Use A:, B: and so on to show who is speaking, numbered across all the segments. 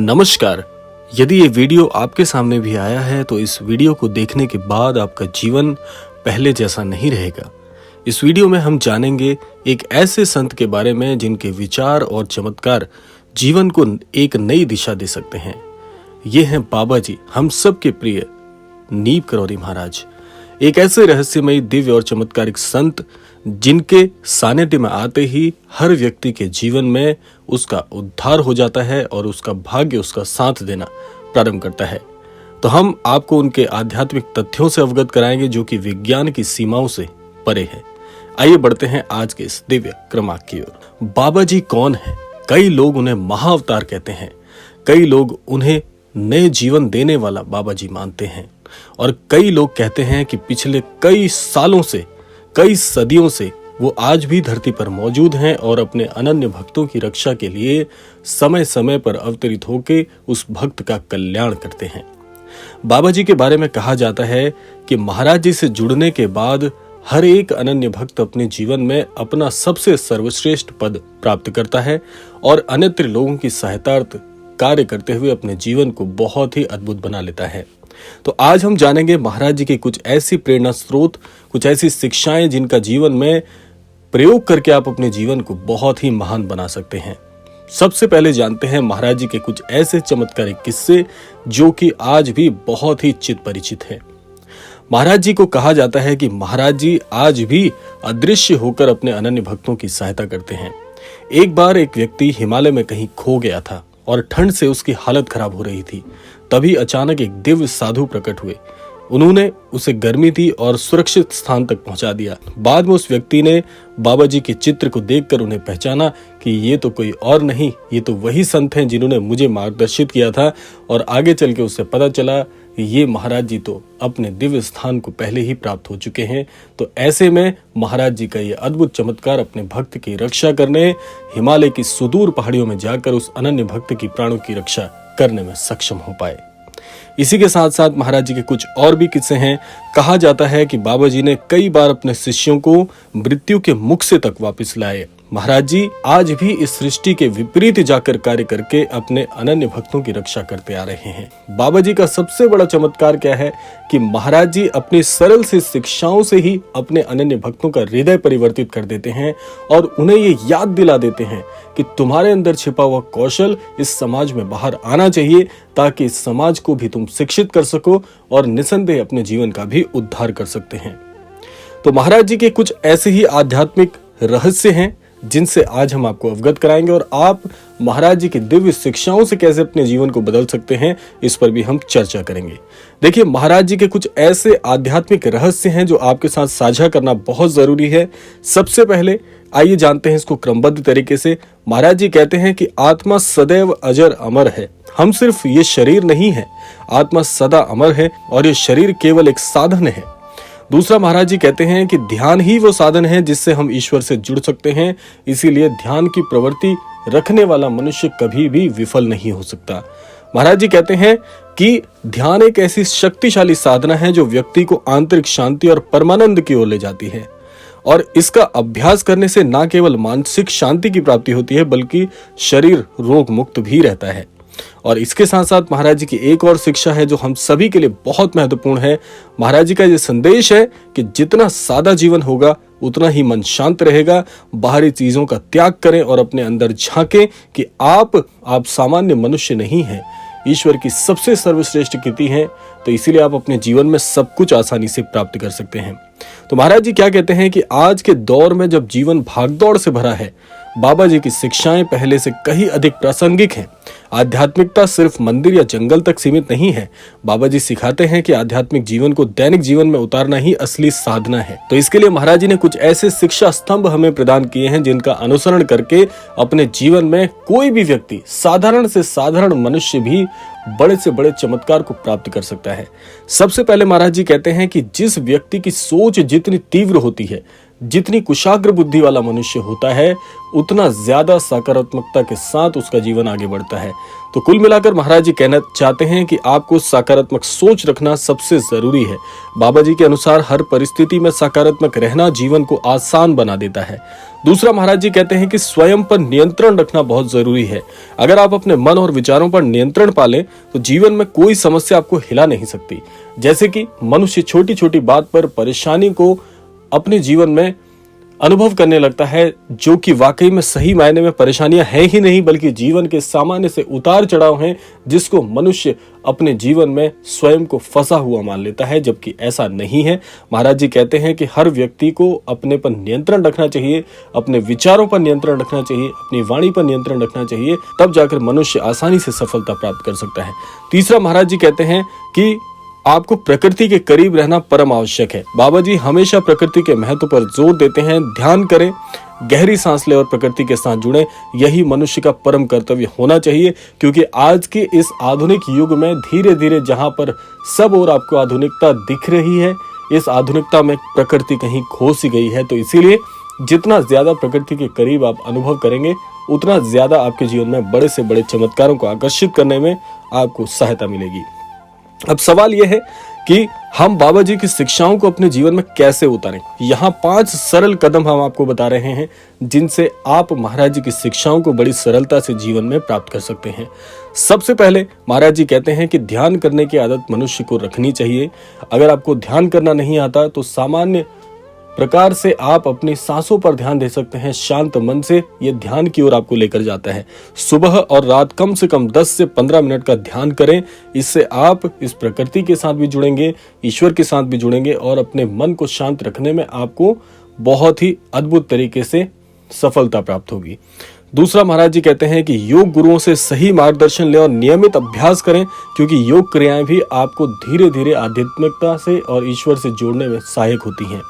A: नमस्कार। यदि ये वीडियो आपके सामने भी आया है तो इस वीडियो को देखने के बाद आपका जीवन पहले जैसा नहीं रहेगा। इस वीडियो में हम जानेंगे एक ऐसे संत के बारे में जिनके विचार और चमत्कार जीवन को एक नई दिशा दे सकते हैं। ये हैं बाबा जी, हम सबके प्रिय नीम करौरी महाराज। एक ऐसे रहस्यमयी, दिव्य और चमत्कारिक संत जिनके सानिध्य में आते ही हर व्यक्ति के जीवन में उसका उद्धार हो जाता है और उसका भाग्य उसका साथ देना प्रारंभ करता है। तो हम आपको उनके आध्यात्मिक तथ्यों से अवगत कराएंगे जो कि विज्ञान की सीमाओं से परे है। आइए बढ़ते हैं आज के इस दिव्य क्रमांक की ओर। बाबा जी कौन है? कई लोग उन्हें महाअवतार कहते हैं, कई लोग उन्हें नए जीवन देने वाला बाबा जी मानते हैं और कई लोग कहते हैं कि पिछले कई सालों से, कई सदियों से वो आज भी धरती पर मौजूद हैं और अपने अनन्य भक्तों की रक्षा के लिए समय समय पर अवतरित होकर उस भक्त का कल्याण करते हैं। बाबा जी के बारे में कहा जाता है कि महाराज जी से जुड़ने के बाद हर एक अनन्य भक्त अपने जीवन में अपना सबसे सर्वश्रेष्ठ पद प्राप्त करता है और अन्यत्र लोगों की सहायतार्थ कार्य करते हुए अपने जीवन को बहुत ही अद्भुत बना लेता है। तो आज हम जानेंगे महाराज जी के कुछ ऐसी प्रेरणा स्रोत, कुछ ऐसी शिक्षाएं जिनका जीवन में प्रयोग करके आप अपने जीवन को बहुत ही महान बना सकते हैं। सबसे पहले जानते हैं महाराज जी के कुछ ऐसे चमत्कारिक किस्से जो कि आज भी बहुत ही चित परिचित हैं। महाराज जी को कहा जाता है कि महाराज जी आज भी अदृश्य होकर अपने अनन्य भक्तों की सहायता करते हैं। एक बार एक व्यक्ति हिमालय में कहीं खो गया था और ठंड से उसकी हालत खराब हो रही थी। तभी अचानक एक दिव्य साधु प्रकट हुए। उन्होंने उसे गर्मी दी और सुरक्षित स्थान तक पहुंचा दिया। बाद में उस व्यक्ति ने बाबा जी के चित्र को देखकर उन्हें पहचाना कि ये तो कोई और नहीं, ये तो वही संत हैं जिन्होंने मुझे मार्गदर्शित किया था। और आगे चल के उसे पता चला ये महाराज जी तो अपने दिव्य स्थान को पहले ही प्राप्त हो चुके हैं। तो ऐसे में महाराज जी का ये अद्भुत चमत्कार अपने भक्त की रक्षा करने हिमालय की सुदूर पहाड़ियों में जाकर उस अनन्य भक्त की प्राणों की रक्षा करने में सक्षम हो पाए। इसी के साथ साथ महाराज जी के कुछ और भी किस्से हैं। कहा जाता है कि बाबा जी ने कई बार अपने शिष्यों को मृत्यु के मुख से तक वापस लाए। महाराज जी आज भी इस सृष्टि के विपरीत जाकर कार्य करके अपने अनन्य भक्तों की रक्षा करते आ रहे हैं। बाबा जी का सबसे बड़ा चमत्कार क्या है कि महाराज जी अपनी सरल सी शिक्षाओं से ही अपने अनन्य भक्तों का हृदय परिवर्तित कर देते हैं और उन्हें ये याद दिला देते हैं कि तुम्हारे अंदर छिपा हुआ कौशल इस समाज में बाहर आना चाहिए ताकि इस समाज को भी तुम शिक्षित कर सको और निसंदेह अपने जीवन का भी उद्धार कर सकते हैं। तो महाराज जी के कुछ ऐसे ही आध्यात्मिक रहस्य हैं जिनसे आज हम आपको अवगत कराएंगे और आप महाराज जी की दिव्य शिक्षाओं से कैसे अपने जीवन को बदल सकते हैं इस पर भी हम चर्चा करेंगे। देखिए, महाराज जी के कुछ ऐसे आध्यात्मिक रहस्य हैं जो आपके साथ साझा करना बहुत जरूरी है। सबसे पहले आइए जानते हैं इसको क्रमबद्ध तरीके से। महाराज जी कहते हैं कि आत्मा सदैव अजर अमर है। हम सिर्फ ये शरीर नहीं है, आत्मा सदा अमर है और ये शरीर केवल एक साधन है। दूसरा, महाराज जी कहते हैं कि ध्यान ही वो साधन है जिससे हम ईश्वर से जुड़ सकते हैं। इसीलिए ध्यान की प्रवृत्ति रखने वाला मनुष्य कभी भी विफल नहीं हो सकता। महाराज जी कहते हैं कि ध्यान एक ऐसी शक्तिशाली साधना है जो व्यक्ति को आंतरिक शांति और परमानंद की ओर ले जाती है और इसका अभ्यास करने से न केवल मानसिक शांति की प्राप्ति होती है बल्कि शरीर रोग मुक्त भी रहता है। और इसके साथ साथ महाराज जी की एक और शिक्षा है जो हम सभी के लिए बहुत महत्वपूर्ण है। महाराज जी का ये संदेश है कि जितना सादा जीवन होगा उतना ही मन शांत रहेगा। बाहरी चीजों का त्याग करें और अपने अंदर झांकें कि आप सामान्य मनुष्य नहीं हैं, ईश्वर की सबसे सर्वश्रेष्ठ कृति हैं। तो इसीलिए आप अपने जीवन में सब कुछ आसानी से प्राप्त कर सकते हैं। तो महाराज जी क्या कहते हैं कि आज के दौर में जब जीवन भागदौड़ से भरा है, बाबा जी की शिक्षाएं पहले से कहीं अधिक प्रासंगिक हैं। आध्यात्मिकता सिर्फ मंदिर या जंगल तक सीमित नहीं है। बाबा जी सिखाते हैं कि आध्यात्मिक जीवन को दैनिक जीवन में उतारना ही असली साधना है। तो इसके लिए महाराज जी ने कुछ ऐसे शिक्षा स्तंभ हमें प्रदान किए हैं जिनका अनुसरण करके अपने जीवन में कोई भी व्यक्ति, साधारण से साधारण मनुष्य भी बड़े से बड़े चमत्कार को प्राप्त कर सकता है। सबसे पहले महाराज जी कहते हैं कि जिस व्यक्ति की सोच जितनी तीव्र होती है, जितनी कुशाग्र बुद्धि वाला मनुष्य होता है उतना ज्यादा सकारात्मकता के साथ उसका जीवन आगे बढ़ता है। तो कुल मिलाकर महाराज जी कहना चाहते हैं कि आपको सकारात्मक सोच रखना सबसे जरूरी है। बाबा जी के अनुसार हर परिस्थिति में सकारात्मक रहना जीवन को आसान बना देता है। दूसरा, महाराज जी कहते हैं कि स्वयं पर नियंत्रण रखना बहुत जरूरी है। अगर आप अपने मन और विचारों पर नियंत्रण पालें तो जीवन में कोई समस्या आपको हिला नहीं सकती। जैसे कि मनुष्य छोटी छोटी बात पर परेशानी को अपने जीवन में अनुभव करने लगता है, जो कि वाकई में सही मायने में परेशानियां हैं ही नहीं बल्कि जीवन के सामान्य से उतार चढ़ाव हैं, जिसको मनुष्य अपने जीवन में स्वयं को फंसा हुआ मान लेता है, जबकि ऐसा नहीं है। महाराज जी कहते हैं कि हर व्यक्ति को अपने पर नियंत्रण रखना चाहिए, अपने विचारों पर नियंत्रण रखना चाहिए, अपनी वाणी पर नियंत्रण रखना चाहिए, तब जाकर मनुष्य आसानी से सफलता प्राप्त कर सकता है। तीसरा, महाराज जी कहते हैं कि आपको प्रकृति के करीब रहना परम आवश्यक है। बाबा जी हमेशा प्रकृति के महत्व पर जोर देते हैं। ध्यान करें, गहरी सांस लें और प्रकृति के साथ जुड़ें। यही मनुष्य का परम कर्तव्य होना चाहिए, क्योंकि आज के इस आधुनिक युग में धीरे धीरे जहां पर सब और आपको आधुनिकता दिख रही है, इस आधुनिकता में प्रकृति कहीं खो सी गई है। तो इसीलिए जितना ज्यादा प्रकृति के करीब आप अनुभव करेंगे उतना ज्यादा आपके जीवन में बड़े से बड़े चमत्कारों को आकर्षित करने में आपको सहायता मिलेगी। अब सवाल यह है कि हम बाबा जी की शिक्षाओं को अपने जीवन में कैसे उतारें। यहाँ 5 सरल कदम हम आपको बता रहे हैं, जिनसे आप महाराज जी की शिक्षाओं को बड़ी सरलता से जीवन में प्राप्त कर सकते हैं। सबसे पहले महाराज जी कहते हैं कि ध्यान करने की आदत मनुष्य को रखनी चाहिए। अगर आपको ध्यान करना नहीं आता तो सामान्य प्रकार से आप अपनी सांसों पर ध्यान दे सकते हैं। शांत मन से ये ध्यान की ओर आपको लेकर जाता है। सुबह और रात कम से कम 10 से 15 मिनट का ध्यान करें। इससे आप इस प्रकृति के साथ भी जुड़ेंगे, ईश्वर के साथ भी जुड़ेंगे और अपने मन को शांत रखने में आपको बहुत ही अद्भुत तरीके से सफलता प्राप्त होगी। दूसरा, महाराज जी कहते हैं कि योग गुरुओं से सही मार्गदर्शन लें और नियमित अभ्यास करें, क्योंकि योग क्रियाएं भी आपको धीरे धीरे आध्यात्मिकता से और ईश्वर से जोड़ने में सहायक होती हैं।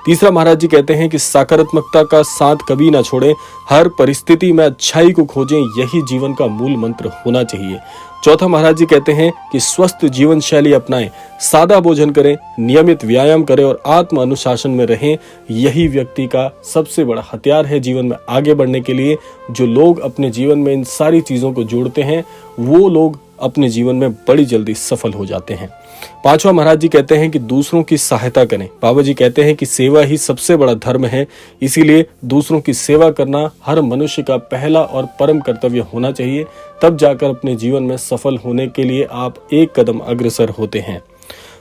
A: तीसरा, महाराज जी कहते हैं कि सकारात्मकता का साथ कभी ना छोड़ें, हर परिस्थिति में अच्छाई को खोजें, यही जीवन का मूल मंत्र होना चाहिए। चौथा, महाराज जी कहते हैं कि स्वस्थ जीवन शैली अपनाएं, सादा भोजन करें, नियमित व्यायाम करें और आत्म अनुशासन में रहें। यही व्यक्ति का सबसे बड़ा हथियार है जीवन में आगे बढ़ने के लिए। जो लोग अपने जीवन में इन सारी चीजों को जोड़ते हैं वो लोग अपने जीवन में बड़ी जल्दी सफल हो जाते हैं। पांचवा, महाराज जी कहते हैं कि दूसरों की सहायता करें। बाबा जी कहते हैं कि सेवा ही सबसे बड़ा धर्म है, इसीलिए दूसरों की सेवा करना हर मनुष्य का पहला और परम कर्तव्य होना चाहिए। तब जाकर अपने जीवन में सफल होने के लिए आप एक कदम अग्रसर होते हैं।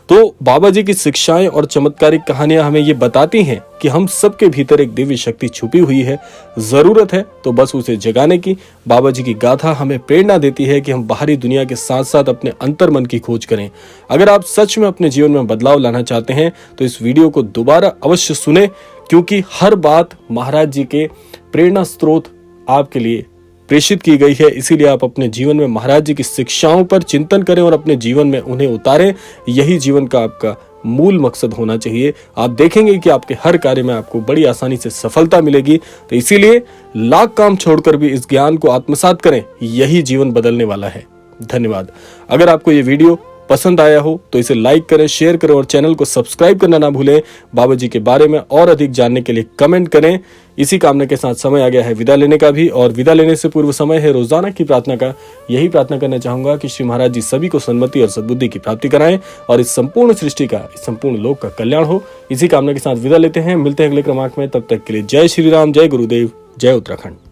A: तो बाबा जी की शिक्षाएं और चमत्कारिक कहानियां हमें ये बताती हैं कि हम सबके भीतर एक दिव्य शक्ति छुपी हुई है, जरूरत है तो बस उसे जगाने की। बाबा जी की गाथा हमें प्रेरणा देती है कि हम बाहरी दुनिया के साथ साथ अपने अंतर मन की खोज करें। अगर आप सच में अपने जीवन में बदलाव लाना चाहते हैं तो इस वीडियो को दोबारा अवश्य सुने, क्योंकि हर बात महाराज जी के प्रेरणा स्रोत आपके लिए प्रेषित की गई है। इसीलिए आप अपने जीवन में महाराज जी की शिक्षाओं पर चिंतन करें और अपने जीवन में उन्हें उतारें। यही जीवन का आपका मूल मकसद होना चाहिए। आप देखेंगे कि आपके हर कार्य में आपको बड़ी आसानी से सफलता मिलेगी। तो इसीलिए लाख काम छोड़कर भी इस ज्ञान को आत्मसात करें, यही जीवन बदलने वाला है। धन्यवाद। अगर आपको ये वीडियो पसंद आया हो तो इसे लाइक करें, शेयर करें और चैनल को सब्सक्राइब करना ना भूलें। बाबा जी के बारे में और अधिक जानने के लिए कमेंट करें। इसी कामना के साथ समय आ गया है विदा लेने का भी, और विदा लेने से पूर्व समय है रोजाना की प्रार्थना का। यही प्रार्थना करना चाहूंगा कि श्री महाराज जी सभी को सन्मति और सद्बुद्धि की प्राप्ति कराएं और इस संपूर्ण सृष्टि का, इस संपूर्ण लोक का कल्याण हो। इसी कामना के साथ विदा लेते हैं। मिलते हैं अगले क्रमांक में। तब तक के लिए जय श्री राम, जय गुरुदेव, जय उत्तराखंड।